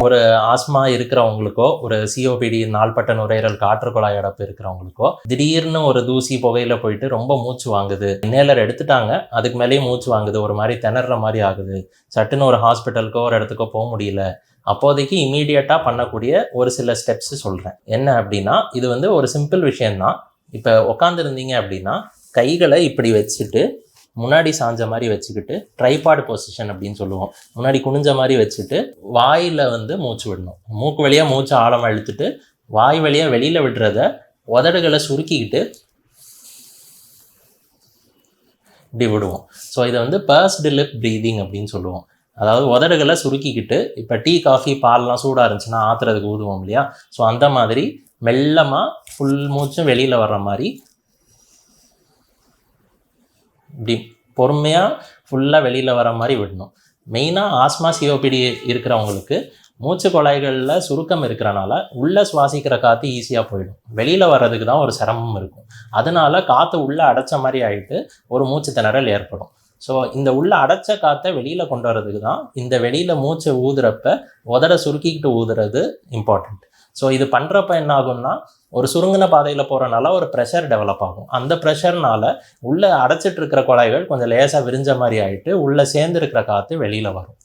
ஒரு ஆஸ்மா இருக்கிறவங்களுக்கோ, ஒரு சிஓபிடி நாள்பட்ட நுரையீரல் காற்று குழாய் அடைப்பு இருக்கிறவங்களுக்கோ, திடீர்னு ஒரு தூசி புகையில போயிட்டு ரொம்ப மூச்சு வாங்குது. இன்ஹேலர் எடுத்துட்டாங்க. அதுக்கு மேலேயும் மூச்சு வாங்குது. ஒரு மாரி திணற மாரி ஆகுது. சட்டுன்னு ஒரு ஹாஸ்பிட்டலுக்கோ, ஒரு இடத்துக்கோ முடியல. அப்போதைக்கு இம்மீடியட்டா பண்ணக்கூடிய ஒரு சில ஸ்டெப்ஸ் சொல்றேன். என்ன அப்டின்னா, இது வந்து ஒரு சிம்பிள் விஷயம் தான். இப்ப உட்கார்ந்திருந்தீங்க அப்டின்னா, கைகள இப்படி வச்சுட்டு, முன்னாடி சாஞ்ச மாதிரி வச்சுக்கிட்டு, ட்ரைபாட் பொசிஷன் அப்படின்னு சொல்லுவோம். முன்னாடி குனிஞ்ச மாதிரி வச்சுட்டு, வாயில் வந்து மூச்சு விடணும். மூக்கு வழியாக மூச்சு ஆழமாக இழுத்துட்டு, வாய் வழியாக வெளியில் விடுறத உதடுகளை சுருக்கிக்கிட்டு இப்படி விடுவோம். ஸோ இதை வந்து பர்ஸ்டு லிப் ப்ரீதிங் அப்படின்னு சொல்லுவோம். அதாவது உதடுகளை சுருக்கிக்கிட்டு, இப்போ டீ காஃபி பால்லாம் சூடாக இருந்துச்சுன்னா ஆற்றுறதுக்கு ஊதுவோம் இல்லையா? ஸோ அந்த மாதிரி மெல்லமாக ஃபுல் மூச்சும் வெளியில் வர்ற மாதிரி இப்படி பொறுமையாக ஃபுல்லாக வெளியில் வர மாதிரி விடணும். மெயினாக ஆஸ்மா சிஓபிடி இருக்கிறவங்களுக்கு மூச்சு குழாய்களில் சுருக்கம் இருக்கிறனால உள்ளே சுவாசிக்கிற காற்று ஈஸியாக போயிடும். வெளியில் வர்றதுக்கு தான் ஒரு சிரமம் இருக்கும். அதனால காற்று உள்ளே அடைச்ச மாதிரி ஆகிட்டு ஒரு மூச்சு திணறல் ஏற்படும். ஸோ இந்த உள்ளே அடைச்ச காற்றை வெளியில் கொண்டு வர்றதுக்கு தான் இந்த வெளியில் மூச்சை ஊதுறப்ப உதட சுருக்கிக்கிட்டு ஊதுறது இம்பார்ட்டண்ட். ஸோ இது பண்ணுறப்ப என்ன ஆகும்னா, ஒரு சுருங்கின பாதையில் போகிறனால ஒரு ப்ரெஷர் டெவலப் ஆகும். அந்த ப்ரெஷர்னால உள்ளே அடைச்சிட்டு இருக்கிற குழாய்கள் கொஞ்சம் லேசாக விரிஞ்ச மாதிரி ஆகிட்டு உள்ளே சேர்ந்துருக்கிற காற்று வெளியில் வரும்.